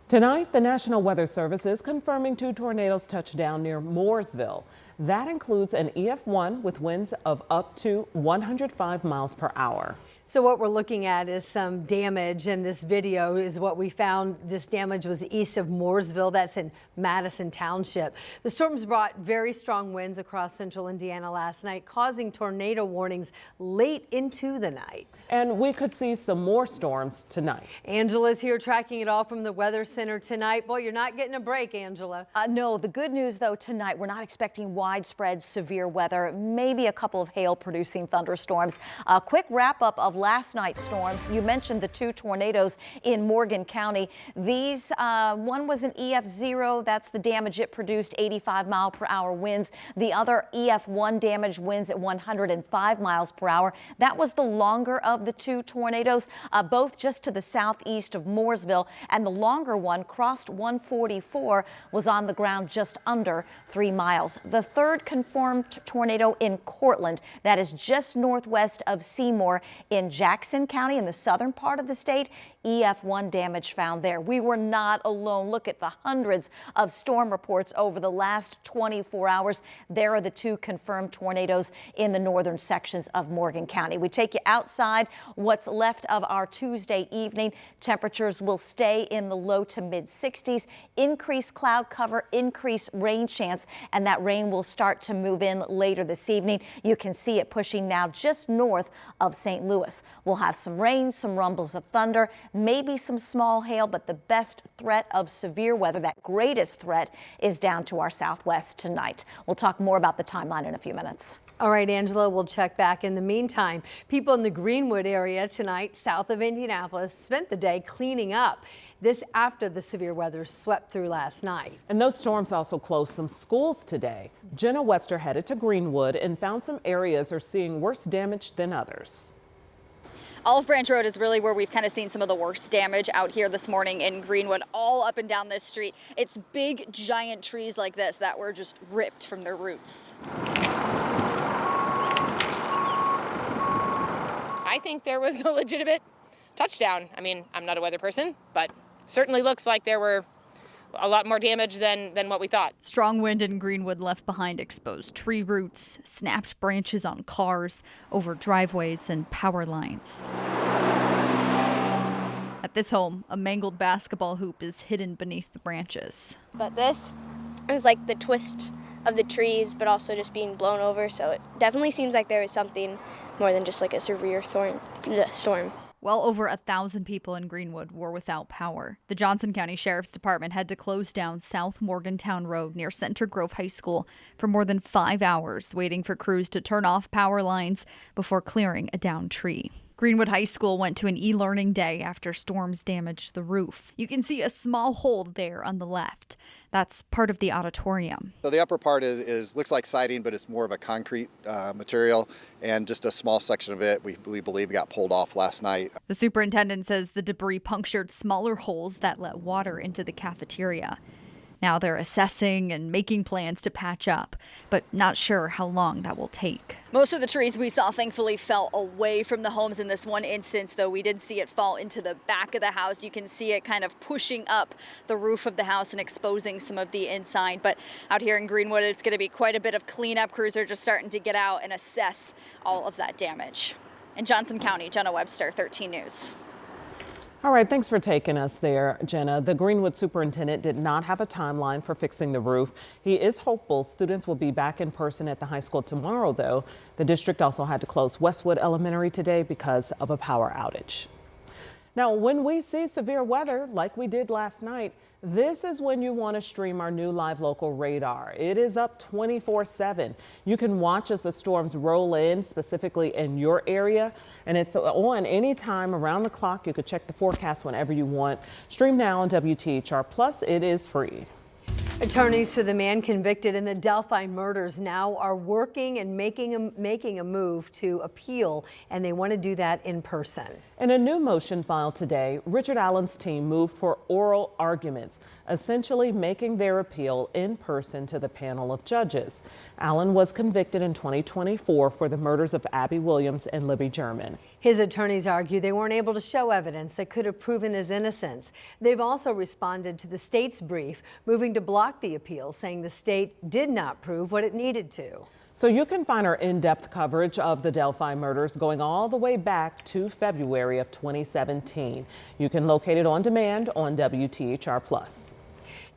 Tonight, the National Weather Service is confirming 2 tornadoes touched down near Mooresville. That includes an EF1 with winds of up to 105 miles per hour. So what we're looking at is some damage, and this video is what we found. This damage was east of Mooresville. That's in Madison Township. The storms brought very strong winds across central Indiana last night, causing tornado warnings late into the night. And we could see some more storms tonight. Angela's here tracking it all from the Weather Center tonight. Boy, you're not getting a break, Angela. No, the good news, though, tonight, we're not expecting widespread severe weather, maybe a couple of hail-producing thunderstorms. A quick wrap-up of last night's storms. You mentioned the 2 tornadoes in Morgan County. These, one was an EF0. That's the damage it produced, 85-mile-per-hour winds. The other EF1 damage winds at 105 miles per hour. That was the longer of the 2 tornadoes, both just to the southeast of Mooresville, and the longer one crossed 144, was on the ground just under 3 miles. The third confirmed tornado in Cortland, that is just northwest of Seymour in Jackson County in the southern part of the state. EF1 damage found there. We were not alone. Look at the hundreds of storm reports over the last 24 hours. There are the 2 confirmed tornadoes in the northern sections of Morgan County. We take you outside. What's left of our Tuesday evening. Temperatures will stay in the low to mid 60s. Increased cloud cover, increased rain chance, and that rain will start to move in later this evening. You can see it pushing now just north of St. Louis. We'll have some rain, some rumbles of thunder, maybe some small hail, but the best threat of severe weather, that greatest threat, is down to our southwest tonight. We'll talk more about the timeline in a few minutes. All right, Angela, we'll check back. In the meantime, people in the Greenwood area tonight, south of Indianapolis, spent the day cleaning up. This after the severe weather swept through last night. And those storms also closed some schools today. Jenna Webster headed to Greenwood and found some areas are seeing worse damage than others. Olive Branch Road is really where we've kind of seen some of the worst damage out here this morning in Greenwood, all up and down this street. It's big, giant trees like this that were just ripped from their roots. I think there was a legitimate touchdown. I mean, I'm not a weather person, but certainly looks like there were a lot more damage than what we thought. Strong wind in Greenwood left behind exposed tree roots, snapped branches on cars, over driveways and power lines. At this home, a mangled basketball hoop is hidden beneath the branches. But this is like the twist of the trees, but also just being blown over. So it definitely seems like there was something more than just like a severe storm. Well over 1,000 people in Greenwood were without power. The Johnson County Sheriff's Department had to close down South Morgantown Road near Center Grove High School for more than 5 hours, waiting for crews to turn off power lines before clearing a downed tree. Greenwood High School went to an e-learning day after storms damaged the roof. You can see a small hole there on the left. That's part of the auditorium. So the upper part is looks like siding, but it's more of a concrete material, and just a small section of it we believe got pulled off last night. The superintendent says the debris punctured smaller holes that let water into the cafeteria. Now they're assessing and making plans to patch up, but not sure how long that will take. Most of the trees we saw thankfully fell away from the homes in this one instance, though we did see it fall into the back of the house. You can see it kind of pushing up the roof of the house and exposing some of the inside. But out here in Greenwood, it's going to be quite a bit of cleanup. Crews are just starting to get out and assess all of that damage. In Johnson County, Jenna Webster, 13 News. All right, thanks for taking us there, Jenna. The Greenwood superintendent did not have a timeline for fixing the roof. He is hopeful students will be back in person at the high school tomorrow, though. The district also had to close Westwood Elementary today because of a power outage. Now, when we see severe weather like we did last night, this is when you want to stream our new Live Local radar. It is up 24/7. You can watch as the storms roll in, specifically in your area, and it's on anytime around the clock. You could check the forecast whenever you want. Stream now on WTHR Plus. It is free. Attorneys for the man convicted in the Delphi murders now are working and making a move to appeal, and they want to do that in person. In a new motion filed today, Richard Allen's team moved for oral arguments, essentially making their appeal in person to the panel of judges. Allen was convicted in 2024 for the murders of Abby Williams and Libby German. His attorneys argue they weren't able to show evidence that could have proven his innocence. They've also responded to the state's brief, moving to block the appeal, saying the state did not prove what it needed to. So you can find our in-depth coverage of the Delphi murders going all the way back to February of 2017. You can locate it on demand on WTHR+.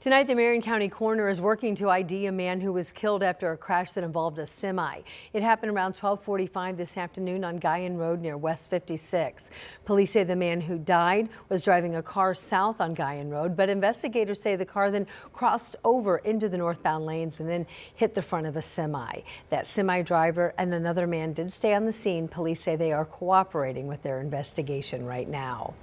Tonight, the Marion County coroner is working to ID a man who was killed after a crash that involved a semi. It happened around 12:45 this afternoon on Guyan Road near West 56. Police say the man who died was driving a car south on Guyan Road, but investigators say the car then crossed over into the northbound lanes and then hit the front of a semi. That semi driver and another man did stay on the scene. Police say they are cooperating with their investigation right now.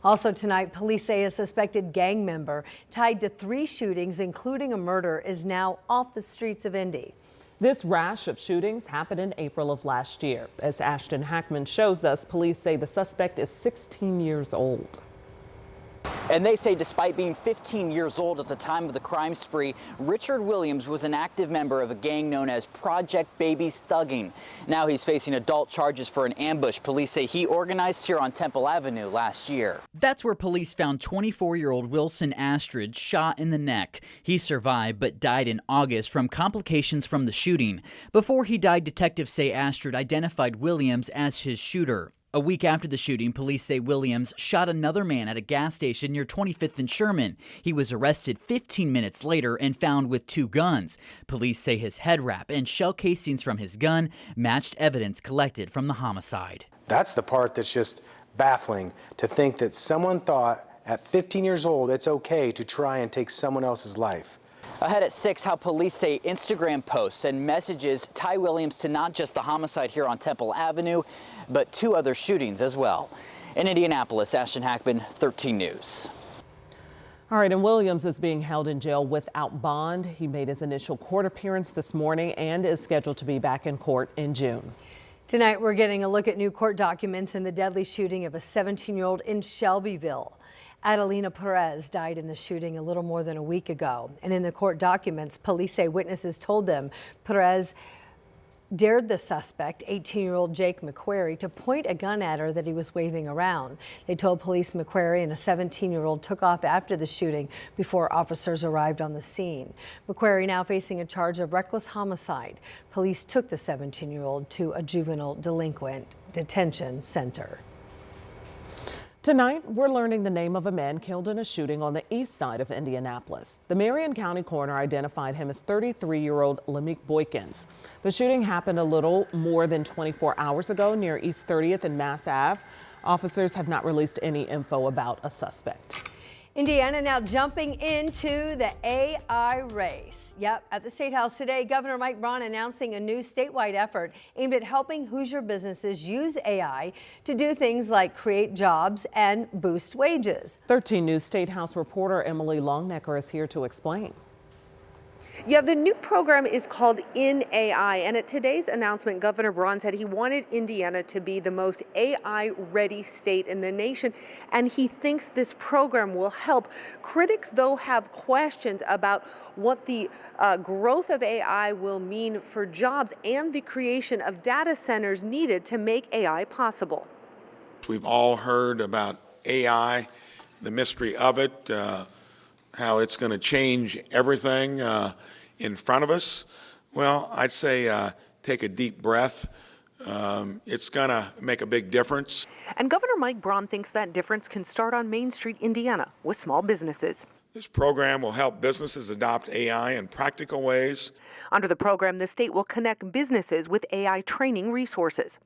Also tonight, police say a suspected gang member tied to 3 shootings, including a murder, is now off the streets of Indy. This rash of shootings happened in April of last year. As Ashton Hackman shows us, police say the suspect is 16 years old. And they say despite being 15 years old at the time of the crime spree, Richard Williams was an active member of a gang known as Project Baby's Thugging. Now he's facing adult charges for an ambush police say he organized here on Temple Avenue last year. That's where police found 24-year-old Wilson Astrid shot in the neck. He survived but died in August from complications from the shooting. Before he died, detectives say Astrid identified Williams as his shooter. A week after the shooting, police say Williams shot another man at a gas station near 25th and Sherman. He was arrested 15 minutes later and found with 2 guns. Police say his head wrap and shell casings from his gun matched evidence collected from the homicide. That's the part that's just baffling, to think that someone thought at 15 years old it's okay to try and take someone else's life. Ahead at 6, how police say Instagram posts and messages tie Williams to not just the homicide here on Temple Avenue, but 2 other shootings as well. In Indianapolis, Ashton Hackman, 13 News. All right, and Williams is being held in jail without bond. He made his initial court appearance this morning and is scheduled to be back in court in June. Tonight, we're getting a look at new court documents in the deadly shooting of a 17-year-old in Shelbyville. Adelina Perez died in the shooting a little more than a week ago. And in the court documents, police say witnesses told them Perez dared the suspect, 18-year-old Jake McQuarrie, to point a gun at her that he was waving around. They told police McQuarrie and a 17-year-old took off after the shooting before officers arrived on the scene. McQuarrie now facing a charge of reckless homicide. Police took the 17-year-old to a juvenile delinquent detention center. Tonight, we're learning the name of a man killed in a shooting on the east side of Indianapolis. The Marion County coroner identified him as 33-year-old Lemique Boykins. The shooting happened a little more than 24 hours ago near East 30th and Mass Ave. Officers have not released any info about a suspect. Indiana now jumping into the AI race. Yep, at the State House today, Governor Mike Braun announcing a new statewide effort aimed at helping Hoosier businesses use AI to do things like create jobs and boost wages. 13 News State House reporter Emily Longnecker is here to explain. Yeah, the new program is called In AI, and at today's announcement, Governor Braun said he wanted Indiana to be the most AI-ready state in the nation, and he thinks this program will help. Critics, though, have questions about what the growth of AI will mean for jobs and the creation of data centers needed to make AI possible. We've all heard about AI, the mystery of it, how it's going to change everything in front of us. Well, I'd say take a deep breath. It's going to make a big difference. And Governor Mike Braun thinks that difference can start on Main Street, Indiana, with small businesses. This program will help businesses adopt AI in practical ways. Under the program, the state will connect businesses with AI training resources,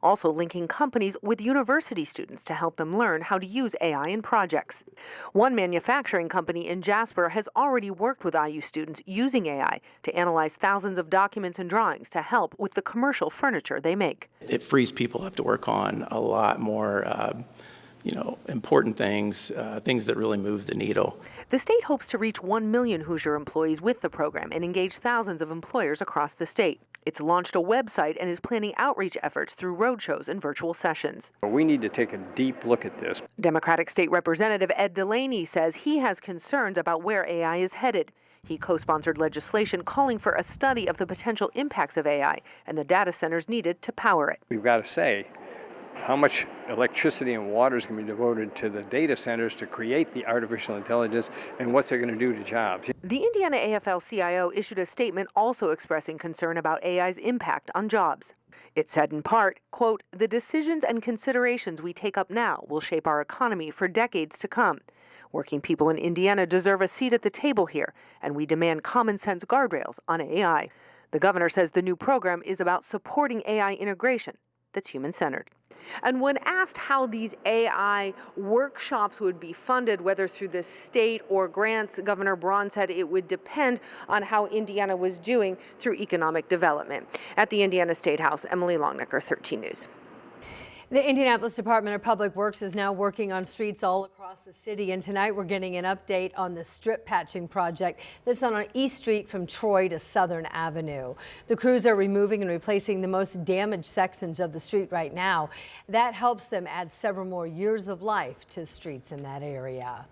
also linking companies with university students to help them learn how to use AI in projects. One manufacturing company in Jasper has already worked with IU students using AI to analyze thousands of documents and drawings to help with the commercial furniture they make. It frees people up to work on a lot more important things, things that really move the needle. The state hopes to reach 1 million Hoosier employees with the program and engage thousands of employers across the state. It's launched a website and is planning outreach efforts through roadshows and virtual sessions. We need to take a deep look at this. Democratic State Representative Ed Delaney says he has concerns about where AI is headed. He co-sponsored legislation calling for a study of the potential impacts of AI and the data centers needed to power it. We've got to say, How much electricity and water is going to be devoted to the data centers to create the artificial intelligence, and what's it going to do to jobs? The Indiana AFL-CIO issued a statement also expressing concern about AI's impact on jobs. It said in part, quote, "The decisions and considerations we take up now will shape our economy for decades to come. Working people in Indiana deserve a seat at the table here, and we demand common sense guardrails on AI." The governor says the new program is about supporting AI integration that's human-centered. And when asked how these AI workshops would be funded, whether through the state or grants, Governor Braun said it would depend on how Indiana was doing through economic development. At the Indiana State House, Emily Longnecker, 13 News. The Indianapolis Department of Public Works is now working on streets all across the city, and tonight we're getting an update on the strip patching project that's on East Street from Troy to Southern Avenue. The crews are removing and replacing the most damaged sections of the street right now. That helps them add several more years of life to streets in that area.